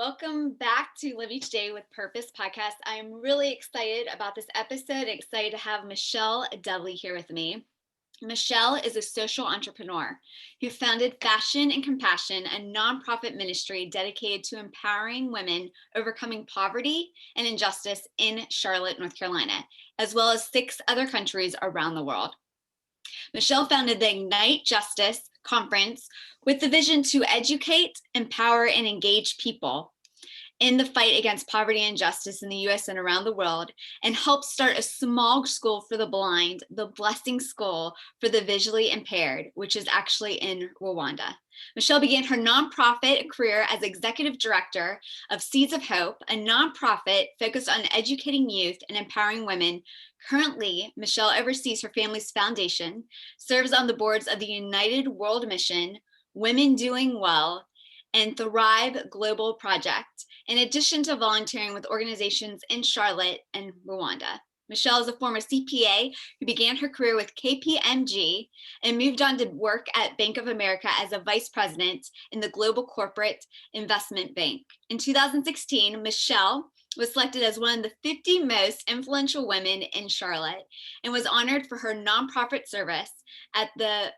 Welcome back to Live Each Day with Purpose podcast. I'm really excited about this episode. Excited to have Michele Dudley here with me. Michele is a social entrepreneur who founded Fashion and Compassion, a nonprofit ministry dedicated to empowering women overcoming poverty and injustice in Charlotte, North Carolina, as well as 6 other countries around the world. Michele founded the Ignite Justice Conference with the vision to educate, empower, and engage people in the fight against poverty and injustice in the US and around the world, and help start a small school for the blind, the Blessing School for the visually impaired, which is actually in Rwanda. Michele began her nonprofit career as executive director of Seeds of Hope, a nonprofit focused on educating youth and empowering women. Currently, Michele oversees her family's foundation, serves on the boards of the United World Mission, Women Doing Well, and Thrive Global Project, in addition to volunteering with organizations in Charlotte and Rwanda. Michele is a former CPA who began her career with KPMG and moved on to work at Bank of America as a vice president in the Global Corporate Investment Bank. In 2016, Michele was selected as one of the 50 most influential women in Charlotte and was honored for her nonprofit service at the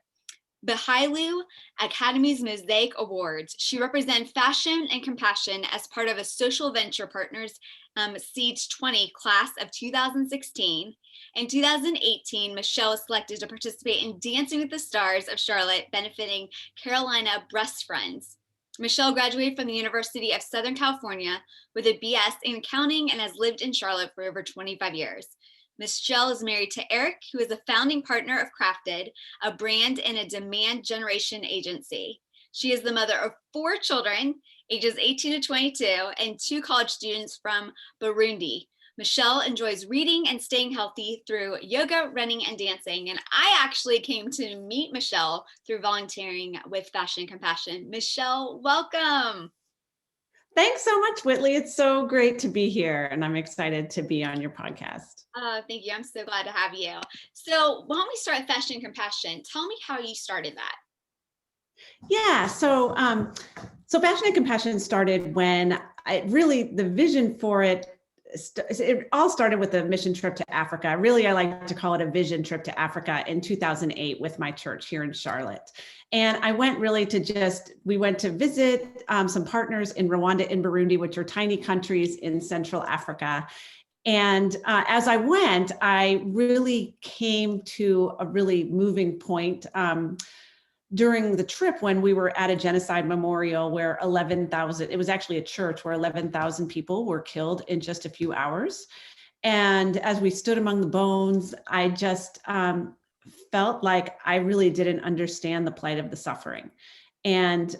Behailu Academy's Mosaic Awards. She represents Fashion and Compassion as part of a Social Venture Partners Seeds 20 class of 2016. In 2018, Michele was selected to participate in Dancing with the Stars of Charlotte, benefiting Carolina Breast Friends. Michele graduated from the University of Southern California with a BS in accounting and has lived in Charlotte for over 25 years. Michele is married to Eric, who is a founding partner of Crafted, a brand and a demand generation agency. She is the mother of 4 children, ages 18 to 22, and 2 college students from Burundi. Michele enjoys reading and staying healthy through yoga, running, and dancing. And I actually came to meet Michele through volunteering with Fashion and Compassion. Michele, welcome. Thanks so much, Whitley. It's so great to be here, and I'm excited to be on your podcast. Thank you. I'm so glad to have you. So why don't we start with Fashion and Compassion? Tell me how you started that. Yeah, so Fashion and Compassion started when the vision for it all started with a mission trip to Africa. Really, I like to call it a vision trip to Africa in 2008 with my church here in Charlotte. And I went really we went to visit some partners in Rwanda and Burundi, which are tiny countries in Central Africa. And as I went, I really came to a really moving point during the trip when we were at a genocide memorial where 11,000, it was actually a church where 11,000 people were killed in just a few hours. And as we stood among the bones, I just felt like I really didn't understand the plight of the suffering. And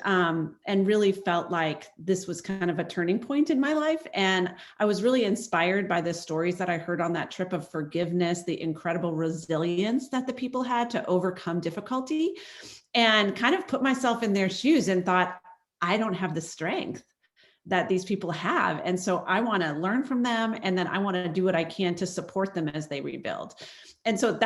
really felt like this was kind of a turning point in my life. And I was really inspired by the stories that I heard on that trip of forgiveness, the incredible resilience that the people had to overcome difficulty, and kind of put myself in their shoes and thought, I don't have the strength that these people have. And so I want to learn from them. And then I want to do what I can to support them as they rebuild. And so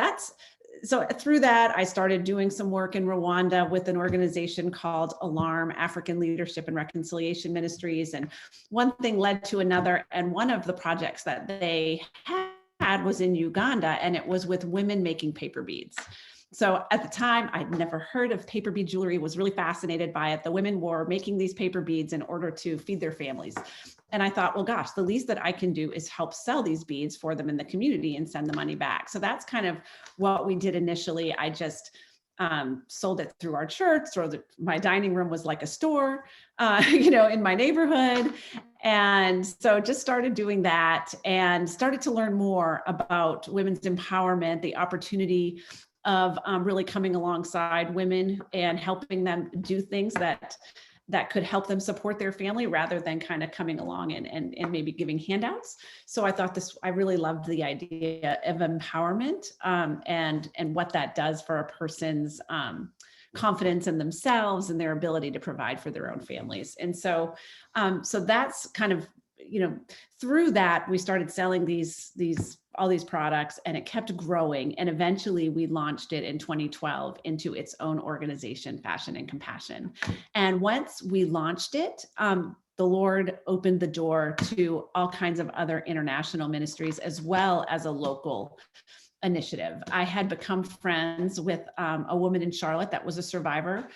through that, I started doing some work in Rwanda with an organization called Alarm, African Leadership and Reconciliation Ministries. And one thing led to another. And one of the projects that they had was in Uganda, and it was with women making paper beads. So at the time, I'd never heard of paper bead jewelry, was really fascinated by it. The women were making these paper beads in order to feed their families. And I thought, well, gosh, the least that I can do is help sell these beads for them in the community and send the money back. So that's kind of what we did initially. I just sold it through our church, or my dining room was like a store, in my neighborhood. And so just started doing that and started to learn more about women's empowerment, the opportunity of really coming alongside women and helping them do things that could help them support their family rather than kind of coming along and maybe giving handouts. So I thought I really loved the idea of empowerment and what that does for a person's confidence in themselves and their ability to provide for their own families. And so that's kind of, through that, we started selling all these products, and it kept growing. And eventually we launched it in 2012 into its own organization, Fashion and Compassion. And once we launched it, the Lord opened the door to all kinds of other international ministries, as well as a local initiative. I had become friends with a woman in Charlotte that was a survivor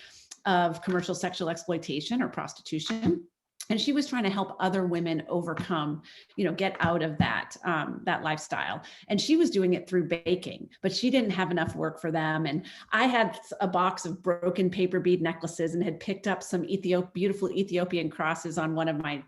of commercial sexual exploitation or prostitution. And she was trying to help other women overcome, get out of that lifestyle. And she was doing it through baking, but she didn't have enough work for them. And I had a box of broken paper bead necklaces and had picked up some beautiful Ethiopian crosses on one of my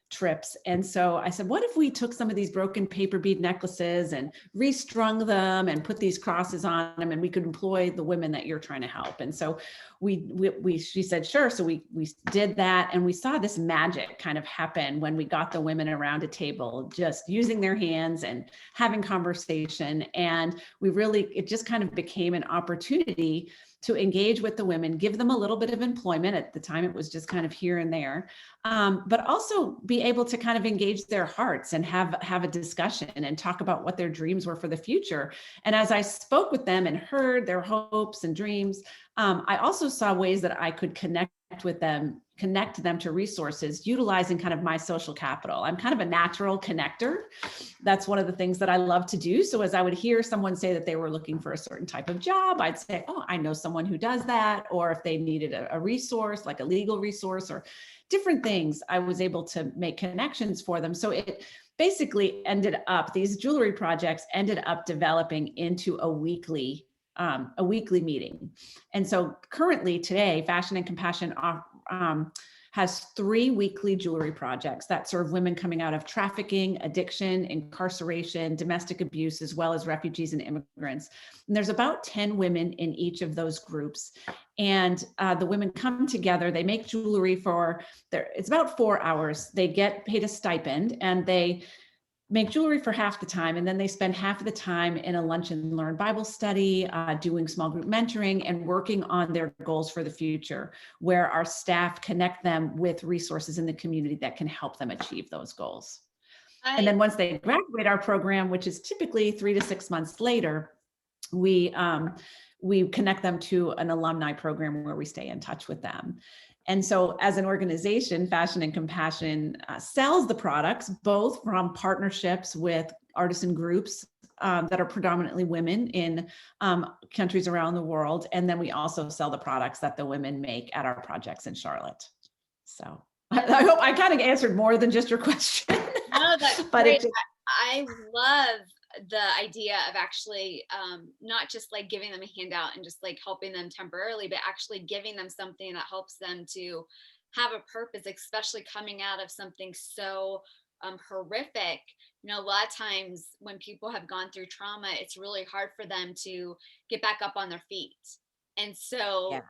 trips. And so I said, what if we took some of these broken paper bead necklaces and restrung them and put these crosses on them, and we could employ the women that you're trying to help. And so she said, sure. So we did that, and we saw this magic kind of happen when we got the women around a table, just using their hands and having conversation. And it just kind of became an opportunity to engage with the women, give them a little bit of employment. At the time, it was just kind of here and there, but also be able to kind of engage their hearts and have a discussion and talk about what their dreams were for the future. And as I spoke with them and heard their hopes and dreams, I also saw ways that I could connect them to resources, utilizing kind of my social capital. I'm kind of a natural connector. That's one of the things that I love to do. So as I would hear someone say that they were looking for a certain type of job, I'd say, oh, I know someone who does that. Or if they needed a resource, like a legal resource or different things, I was able to make connections for them. So it basically these jewelry projects ended up developing into a weekly meeting. And so currently today, Fashion and Compassion has 3 weekly jewelry projects that serve women coming out of trafficking, addiction, incarceration, domestic abuse, as well as refugees and immigrants. And there's about 10 women in each of those groups. And the women come together, they make jewelry it's about 4 hours. They get paid a stipend, and they make jewelry for half the time. And then they spend half of the time in a lunch and learn Bible study, doing small group mentoring, and working on their goals for the future, where our staff connect them with resources in the community that can help them achieve those goals. And then once they graduate our program, which is typically 3 to 6 months later, we connect them to an alumni program where we stay in touch with them. And so as an organization, Fashion and Compassion sells the products both from partnerships with artisan groups that are predominantly women in countries around the world. And then we also sell the products that the women make at our projects in Charlotte. So I hope I kind of answered more than just your question. No, that's great. I love the idea of actually not just like giving them a handout and just like helping them temporarily, but actually giving them something that helps them to have a purpose, especially coming out of something so horrific. A lot of times when people have gone through trauma, it's really hard for them to get back up on their feet. And so,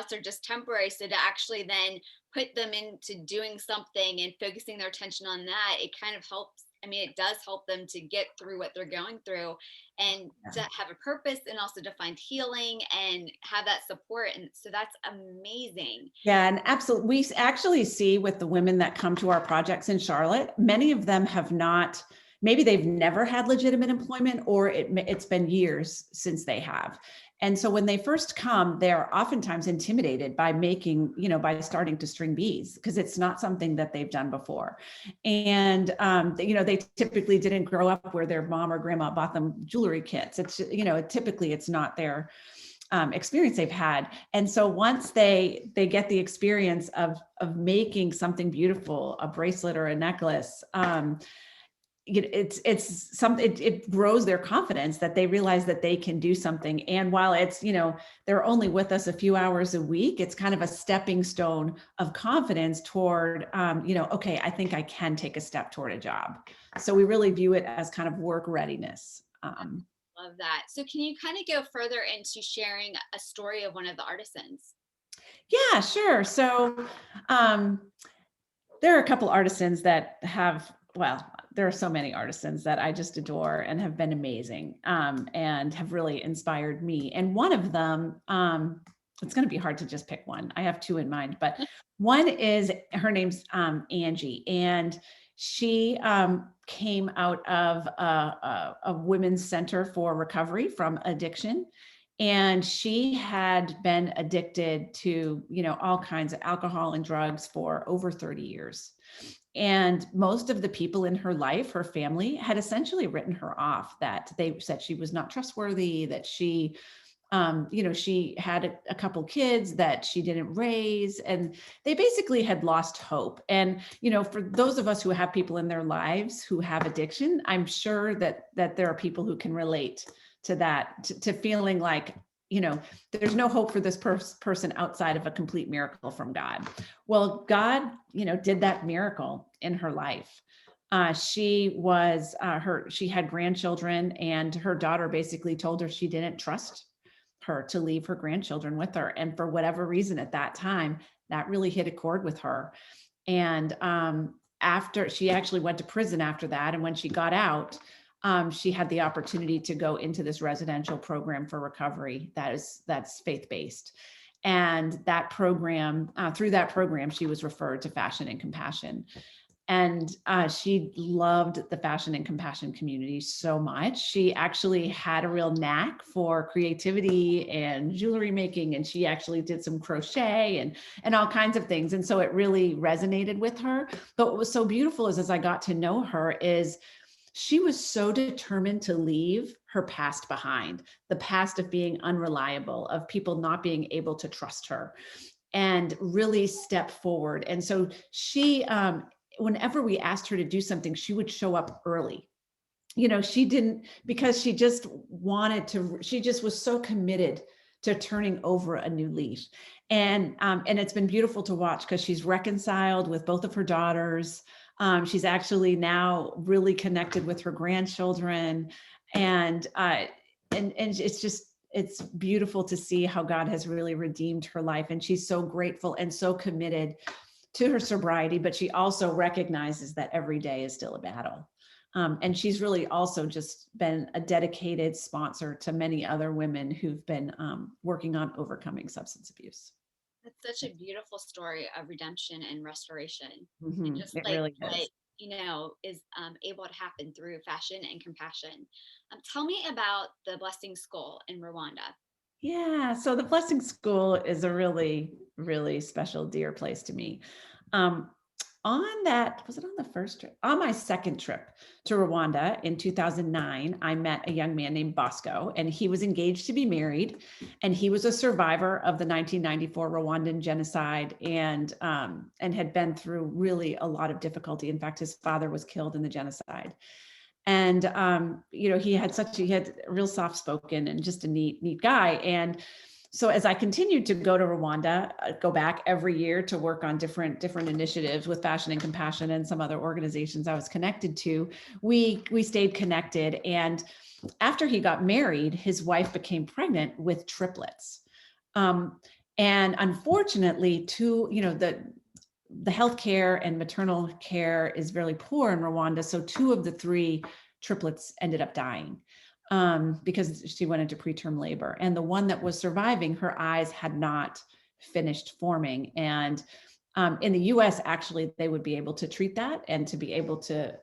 so just temporary. So to actually then put them into doing something and focusing their attention on that, it kind of helps. It does help them to get through what they're going through and to have a purpose, and also to find healing and have that support. And so that's amazing. Yeah, and absolutely. We actually see with the women that come to our projects in Charlotte, many of them maybe they've never had legitimate employment, or it's been years since they have. And so when they first come, they're oftentimes intimidated by by starting to string beads, because it's not something that they've done before. And, they typically didn't grow up where their mom or grandma bought them jewelry kits. It's, typically it's not their experience they've had. And so once they get the experience of making something beautiful, a bracelet or a necklace, it grows their confidence, that they realize that they can do something. And while it's, they're only with us a few hours a week, it's kind of a stepping stone of confidence toward, okay, I think I can take a step toward a job. So we really view it as kind of work readiness. Love that. So can you kind of go further into sharing a story of one of the artisans? Yeah, sure. So there are a couple artisans that there are so many artisans that I just adore and have been amazing, and have really inspired me. And one of them, it's going to be hard to just pick one. I have 2 in mind, but one is, her name's Angie, and she came out of a women's center for recovery from addiction. And she had been addicted to, all kinds of alcohol and drugs for over 30 years. And most of the people in her life, her family, had essentially written her off, that they said she was not trustworthy, that she she had a couple kids that she didn't raise, and they basically had lost hope. And, for those of us who have people in their lives who have addiction, I'm sure that there are people who can relate to that, to feeling like, there's no hope for this person outside of a complete miracle from God. Well, God, did that miracle in her life. She had grandchildren, and her daughter basically told her she didn't trust her to leave her grandchildren with her. And for whatever reason at that time, that really hit a chord with her. And after, she actually went to prison after that. And when she got out, she had the opportunity to go into this residential program for recovery that's faith-based. And that program, through that program, she was referred to Fashion and Compassion. And she loved the fashion and compassion community so much. She actually had a real knack for creativity and jewelry making, and she actually did some crochet and all kinds of things. And so it really resonated with her. But what was so beautiful is, as I got to know her, is she was so determined to leave her past behind, the past of being unreliable, of people not being able to trust her, and really step forward. And so she, whenever we asked her to do something, she would show up early. She didn't, because she just was so committed to turning over a new leaf. And it's been beautiful to watch, because she's reconciled with both of her daughters. She's actually now really connected with her grandchildren. And it's beautiful to see how God has really redeemed her life. And she's so grateful and so committed to her sobriety, but she also recognizes that every day is still a battle. And she's really also just been a dedicated sponsor to many other women who've been working on overcoming substance abuse. That's such a beautiful story of redemption and restoration. And Mm-hmm. just It like really what, is. is able to happen through fashion and compassion. Tell me about the Blessing School in Rwanda. Yeah, so the Blessing School is a really, really special, dear place to me. Um, was it on the first trip? On my second trip to Rwanda in 2009, I met a young man named Bosco, and he was engaged to be married, and he was a survivor of the 1994 Rwandan genocide, and had been through really a lot of difficulty. In fact, his father was killed in the genocide. And he had real soft spoken and just a neat guy. And so as I continued to go to Rwanda, go back every year to work on different initiatives with Fashion and Compassion and some other organizations I was connected to, we stayed connected. And after he got married, his wife became pregnant with triplets. And unfortunately, the healthcare and maternal care is very poor in Rwanda. So 2 of the 3 triplets ended up dying because she went into preterm labor. And the one that was surviving, her eyes had not finished forming. And in the US, actually, they would be able to treat that and to be able to,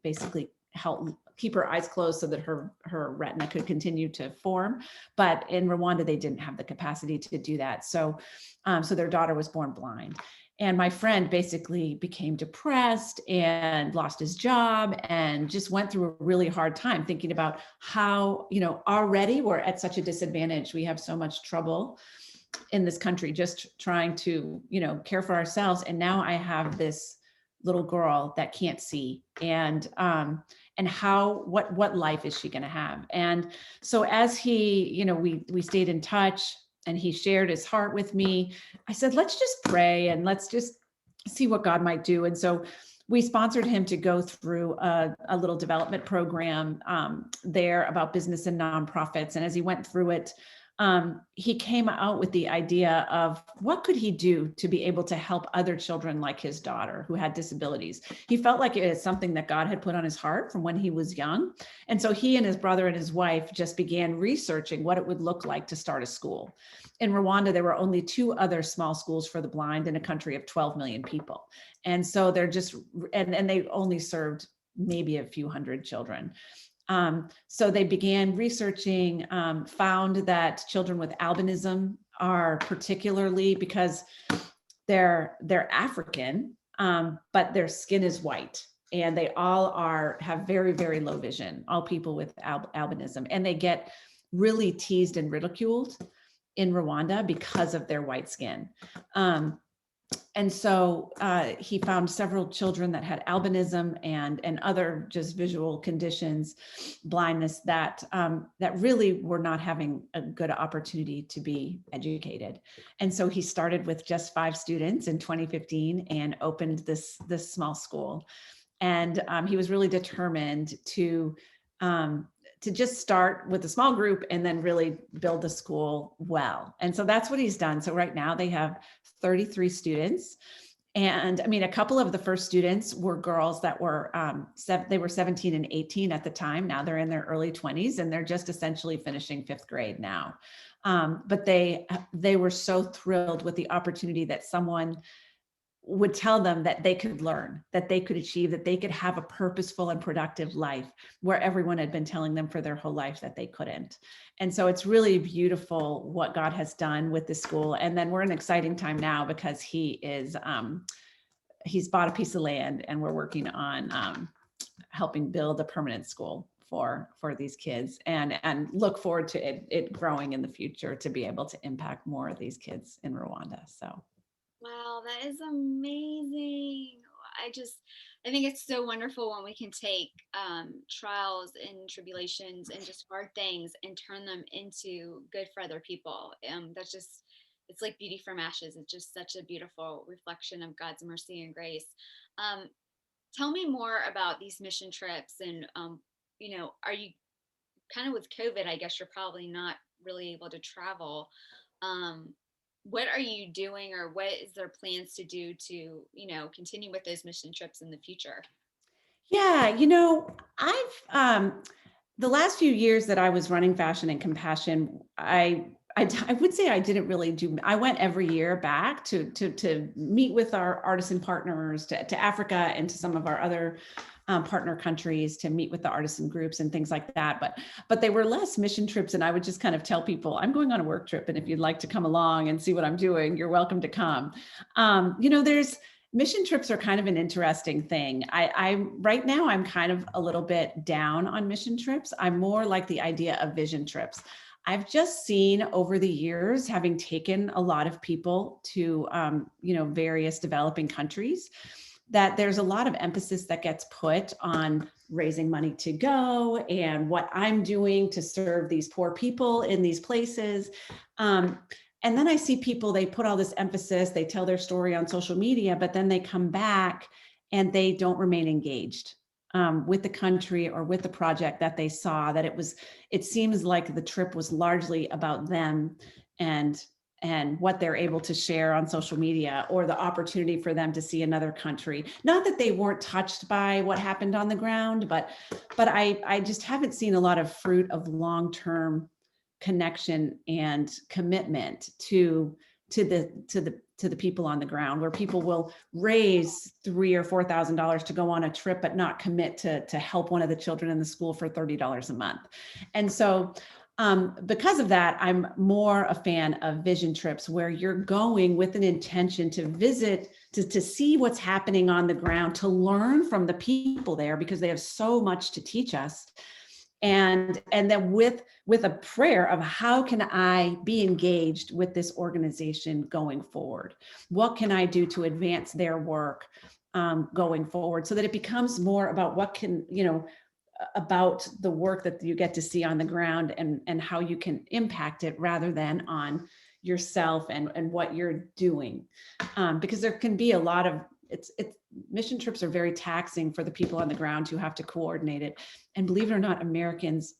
basically help keep her eyes closed so that her retina could continue to form. But in Rwanda, they didn't have the capacity to do that. So their daughter was born blind. And my friend basically became depressed and lost his job and just went through a really hard time thinking about how, already we're at such a disadvantage. We have so much trouble in this country just trying to, care for ourselves. And now I have this little girl that can't see, and what life is she going to have? And so as he, we stayed in touch, and he shared his heart with me, I said, let's just pray and let's just see what God might do. And so we sponsored him to go through a little development program there about business and nonprofits. And as he went through it, he came out with the idea of what could he do to be able to help other children like his daughter who had disabilities. He felt like it was something that God had put on his heart from when he was young. And so he and his brother and his wife just began researching what it would look like to start a school. In Rwanda, there were only 2 other small schools for the blind in a country of 12 million people. And so they're just, and they only served maybe a few hundred children. So they began researching, found that children with albinism are particularly, because they're African, but their skin is white, and they all have very, very low vision, all people with albinism, and they get really teased and ridiculed in Rwanda because of their white skin. And so he found several children that had albinism and other just visual conditions, blindness, that really were not having a good opportunity to be educated. And so he started with just 5 students in 2015 and opened this small school. And he was really determined to just start with a small group and then really build the school well. And so that's what he's done. So right now they have 33 students. And I mean, a couple of the first students were girls that were, they were 17 and 18 at the time. Now they're in their early 20s, and they're just essentially finishing 5th grade now. But they were so thrilled with the opportunity that someone would tell them that they could learn, that they could achieve, that they could have a purposeful and productive life, where everyone had been telling them for their whole life that they couldn't. And so it's really beautiful what God has done with this school. And then we're in an exciting time now because he's bought a piece of land, and we're working on helping build a permanent school for these kids, and look forward to it growing in the future to be able to impact more of these kids in Rwanda. So. Wow, that is amazing. I think it's so wonderful when we can take trials and tribulations and just hard things and turn them into good for other people. It's like beauty from ashes. It's just such a beautiful reflection of God's mercy and grace. Um, Tell me more about these mission trips, and are you kind of, with COVID, I guess you're probably not really able to travel. Um, what are you doing, or what is their plans to do to, continue with those mission trips in the future? Yeah, I've the last few years that I was running Fashion and Compassion, I would say I didn't really do. I went every year back to meet with our artisan partners, to Africa and to some of our other partner countries, to meet with the artisan groups and things like that. But they were less mission trips, and I would just kind of tell people, I'm going on a work trip, and if you'd like to come along and see what I'm doing, you're welcome to come. There's mission trips are kind of an interesting thing. I right now I'm kind of a little bit down on mission trips. I'm more like the idea of vision trips. I've just seen over the years, having taken a lot of people to various developing countries, that there's a lot of emphasis that gets put on raising money to go and what I'm doing to serve these poor people in these places. And then I see people, they put all this emphasis, they tell their story on social media, but then they come back and they don't remain engaged with the country or with the project that they saw. That it seems like the trip was largely about them and what they're able to share on social media, or the opportunity for them to see another country. Not that they weren't touched by what happened on the ground, but I just haven't seen a lot of fruit of long-term connection and commitment to the people on the ground, where people will raise $3,000 or $4,000 to go on a trip, but not commit to help one of the children in the school for $30 a month. And so because of that, I'm more a fan of vision trips, where you're going with an intention to visit, to see what's happening on the ground, to learn from the people there, because they have so much to teach us. And then with a prayer of, how can I be engaged with this organization going forward? What can I do to advance their work going forward, so that it becomes more about about the work that you get to see on the ground, and how you can impact it, rather than on yourself and what you're doing. Because there can be a lot of, mission trips are very taxing for the people on the ground who have to coordinate it. And believe it or not, Americans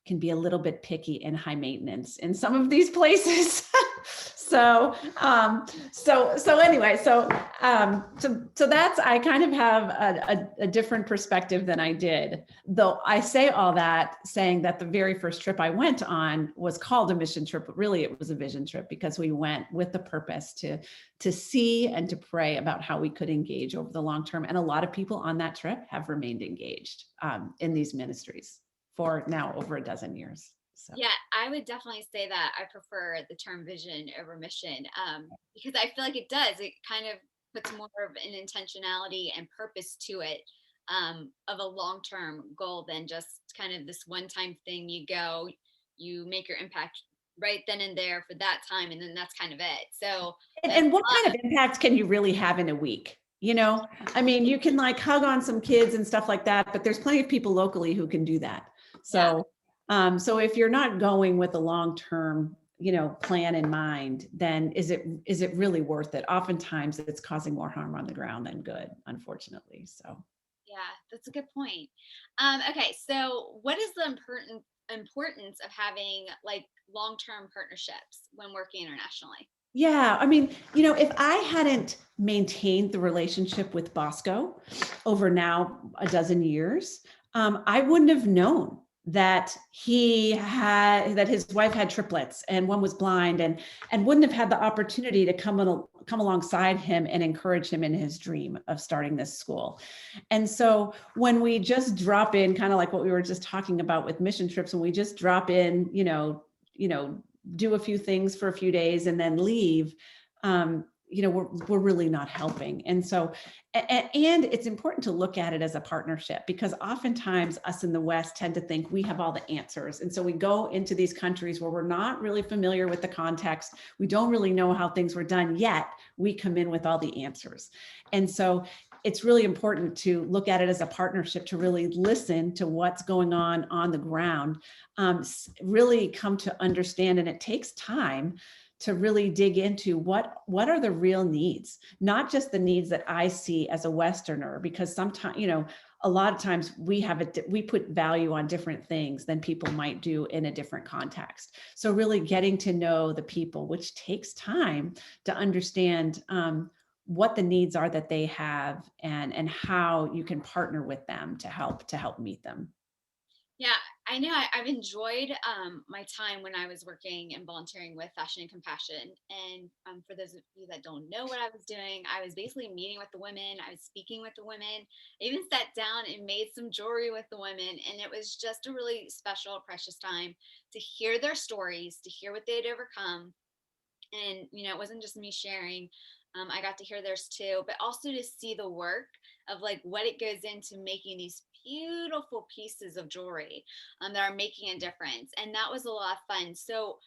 can be a little bit picky and high maintenance in some of these places. So anyway, so that's, I kind of have a different perspective than I did. Though I say all that saying that the very first trip I went on was called a mission trip, but really it was a vision trip, because we went with the purpose to see and to pray about how we could engage over the long term. And a lot of people on that trip have remained engaged in these ministries. for now over a dozen years. So. Yeah, I would definitely say that I prefer the term vision over mission, because I feel like it does. It kind of puts more of an intentionality and purpose to it, of a long term goal than just kind of this one time thing. You go, you make your impact right then and there for that time, and then that's kind of it. So, And, but and what kind of impact can you really have in a week? You know, I mean, you can like hug on some kids and stuff like that, but there's plenty of people locally who can do that. yeah, So, so if you're not going with a long-term, plan in mind, then is it really worth it? Oftentimes it's causing more harm on the ground than good, unfortunately. So. yeah, that's a good point. Okay, so what is the importance of having like long term partnerships when working internationally? Yeah, I mean, if I hadn't maintained the relationship with Bosco over now a dozen years, I wouldn't have known that his wife had triplets and one was blind, and wouldn't have had the opportunity to come alongside him and encourage him in his dream of starting this school. And so when we just drop in, kind of like what we were just talking about with mission trips, when we just drop in, do a few things for a few days and then leave, we're really not helping. And so, and it's important to look at it as a partnership, because oftentimes us in the West tend to think we have all the answers. And so we go into these countries where we're not really familiar with the context. We don't really know how things were done yet. We come in with all the answers. And so it's really important to look at it as a partnership, to really listen to what's going on the ground, really come to understand. And it takes time to really dig into what are the real needs, not just the needs that I see as a Westerner, because sometimes, a lot of times we put value on different things than people might do in a different context. So really getting to know the people, which takes time to understand, what the needs are that they have, and how you can partner with them to help meet them. Yeah, I know. I've enjoyed my time when I was working and volunteering with Fashion and Compassion. And for those of you that don't know what I was doing, I was basically meeting with the women. I was speaking with the women. I even sat down and made some jewelry with the women. And it was just a really special, precious time to hear their stories, to hear what they had overcome. And it wasn't just me sharing. I got to hear theirs too, but also to see the work of like what it goes into making these beautiful pieces of jewelry, that are making a difference. And that was a lot of fun. So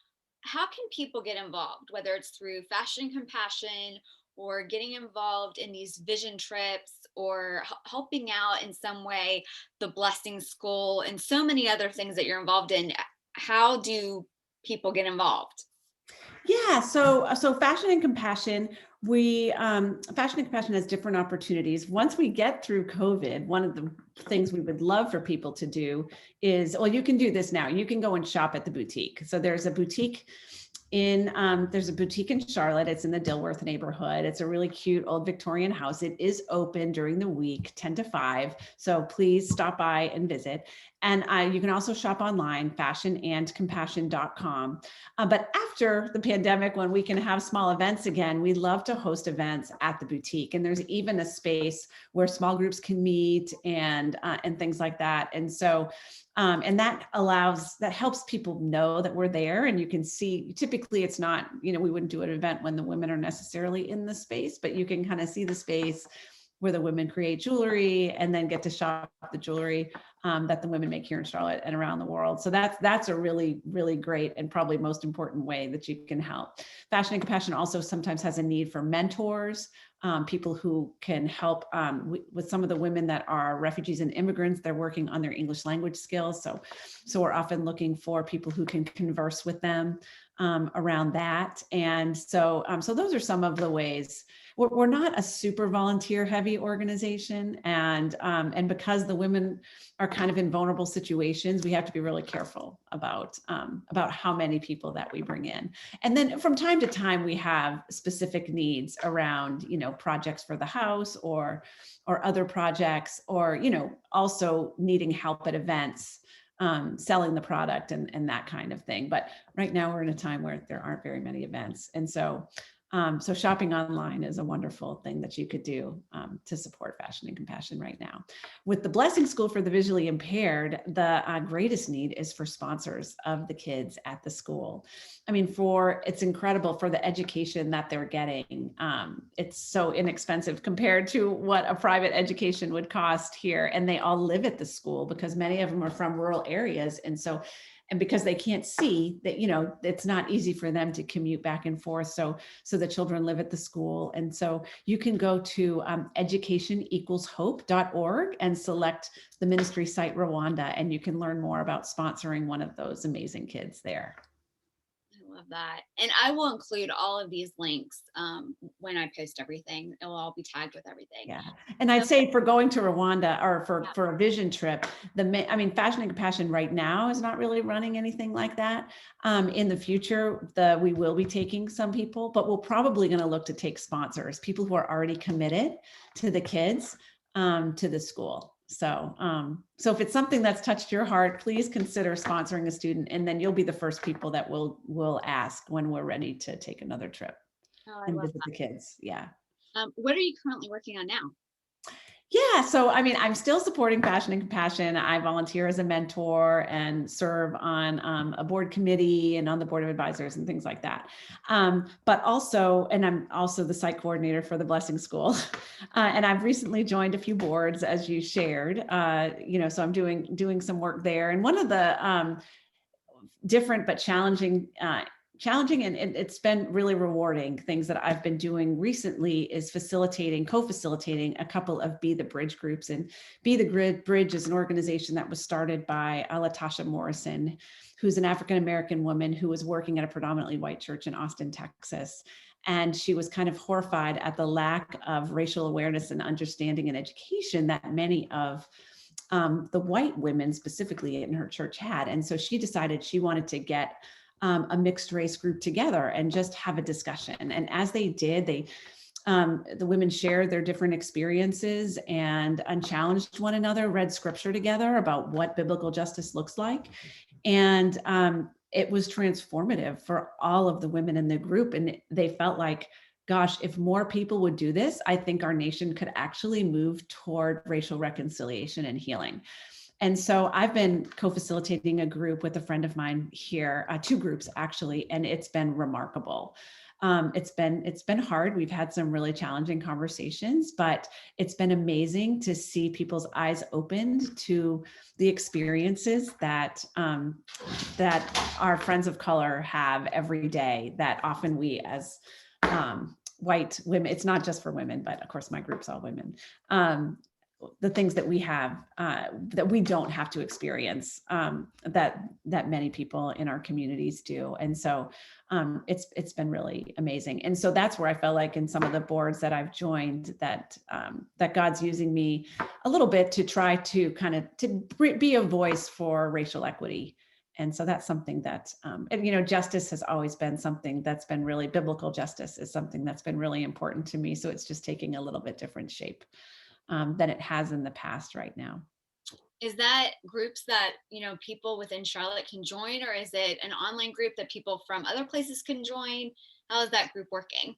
how can people get involved, whether it's through Fashion Compassion or getting involved in these vision trips, or helping out in some way the Blessing School and so many other things that you're involved in? How do people get involved? Yeah, so Fashion and Compassion, we Fashion and Compassion has different opportunities. Once we get through COVID, one of the things we would love for people to do is, well, you can do this now. You can go and shop at the boutique. So there's a boutique in Charlotte. It's in the Dilworth neighborhood. It's a really cute old Victorian house. It is open during the week, 10 to 5. So please stop by and visit. And you can also shop online, fashionandcompassion.com. But after the pandemic, when we can have small events again, we love to host events at the boutique. And there's even a space where small groups can meet and things like that. And so and that helps people know that we're there, and you can see, typically it's not, we wouldn't do an event when the women are necessarily in the space, but you can kind of see the space where the women create jewelry and then get to shop the jewelry that the women make here in Charlotte and around the world. So that's a really, really great and probably most important way that you can help. Fashion and Compassion also sometimes has a need for mentors, people who can help with some of the women that are refugees and immigrants. They're working on their English language skills. So we're often looking for people who can converse with them around that. And so those are some of the ways. We're not a super volunteer heavy organization, and because the women are kind of in vulnerable situations, we have to be really careful about how many people that we bring in. And then from time to time, we have specific needs around, projects for the house or other projects, or, also needing help at events, selling the product and that kind of thing. But right now we're in a time where there aren't very many events. And so So shopping online is a wonderful thing that you could do to support Fashion and Compassion right now. With the Blessing School for the Visually Impaired, the greatest need is for sponsors of the kids at the school. I mean, it's incredible for the education that they're getting. It's so inexpensive compared to what a private education would cost here. And they all live at the school because many of them are from rural areas. And because they can't see that, it's not easy for them to commute back and forth. So the children live at the school. And so you can go to educationequalshope.org and select the ministry site Rwanda, and you can learn more about sponsoring one of those amazing kids there. I love that. And I will include all of these links when I post everything. It will all be tagged with everything. Yeah. And I'd say for going to Rwanda or for a vision trip, Fashion and Compassion right now is not really running anything like that. In the future, we will be taking some people, but we're probably going to look to take sponsors, people who are already committed to the kids, to the school. So if it's something that's touched your heart, please consider sponsoring a student, and then you'll be the first people that we'll ask when we're ready to take another trip and visit the kids. Yeah. What are you currently working on now? Yeah. So, I'm still supporting Fashion and Compassion. I volunteer as a mentor and serve on a board committee and on the board of advisors and things like that. But also, and I'm also the site coordinator for the Blessing School. And I've recently joined a few boards, as you shared, so I'm doing some work there. And one of the different but challenging and it's been really rewarding things that I've been doing recently is co-facilitating a couple of Be the Bridge groups. And Be the Bridge is an organization that was started by Latasha Morrison, who's an African-American woman who was working at a predominantly white church in Austin, Texas. And she was kind of horrified at the lack of racial awareness and understanding and education that many of the white women specifically in her church had. And so she decided she wanted to get a mixed race group together and just have a discussion. And as they did, the women shared their different experiences and unchallenged one another, read scripture together about what biblical justice looks like. And it was transformative for all of the women in the group. And they felt like, gosh, if more people would do this, I think our nation could actually move toward racial reconciliation and healing. And so I've been co-facilitating a group with a friend of mine here, two groups actually, and it's been remarkable. It's been hard. We've had some really challenging conversations, but it's been amazing to see people's eyes opened to the experiences that our friends of color have every day, that often we as white women, it's not just for women, but of course my group's all women, the things that we have that we don't have to experience, that many people in our communities do. And so it's been really amazing. And so that's where I felt like in some of the boards that I've joined that God's using me a little bit to try to be a voice for racial equity. And so that's something that, justice has always been something that's been really, biblical justice is something that's been really important to me. So it's just taking a little bit different shape than it has in the past right now. Is that groups that, people within Charlotte can join, or is it an online group that people from other places can join? How is that group working?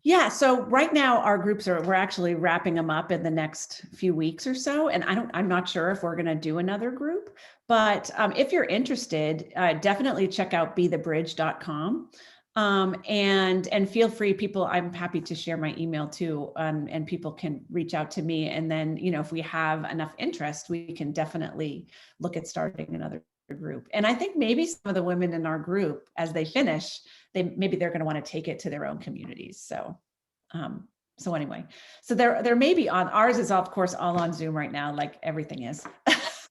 Yeah, so right now our groups we're actually wrapping them up in the next few weeks or so. And I'm not sure if we're going to do another group, but if you're interested, definitely check out bethebridge.com. And feel free, people, I'm happy to share my email too. And people can reach out to me. And then, if we have enough interest, we can definitely look at starting another group. And I think maybe some of the women in our group, as they finish, maybe they're going to want to take it to their own communities. So anyway, so there may be ours is of course all on Zoom right now, like everything is.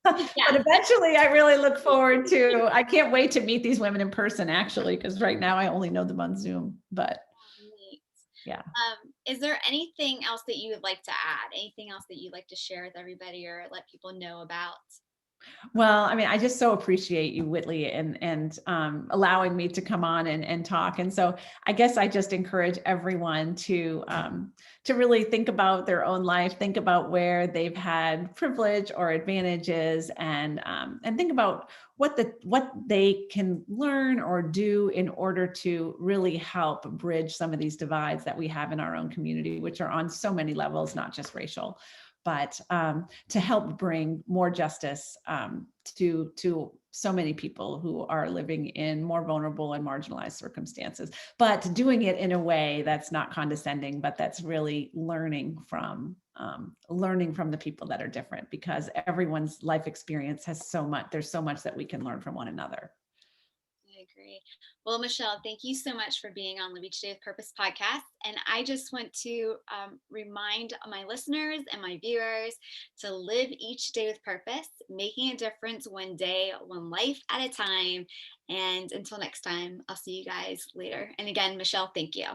But eventually I really look forward to, I can't wait to meet these women in person actually, because right now I only know them on Zoom, but yeah. Is there anything else that you would like to add? Anything else that you'd like to share with everybody or let people know about? Well, I mean, I just so appreciate you, Whitley, and allowing me to come on and talk. And so, I guess I just encourage everyone to really think about their own life, think about where they've had privilege or advantages, and think about what they can learn or do in order to really help bridge some of these divides that we have in our own community, which are on so many levels, not just racial, but to help bring more justice to so many people who are living in more vulnerable and marginalized circumstances, but doing it in a way that's not condescending, but that's really learning from the people that are different, because everyone's life experience has so much. There's so much that we can learn from one another. I agree. Well, Michele, thank you so much for being on Live Each Day with Purpose podcast. And I just want to remind my listeners and my viewers to live each day with purpose, making a difference one day, one life at a time. And until next time, I'll see you guys later. And again, Michele, thank you.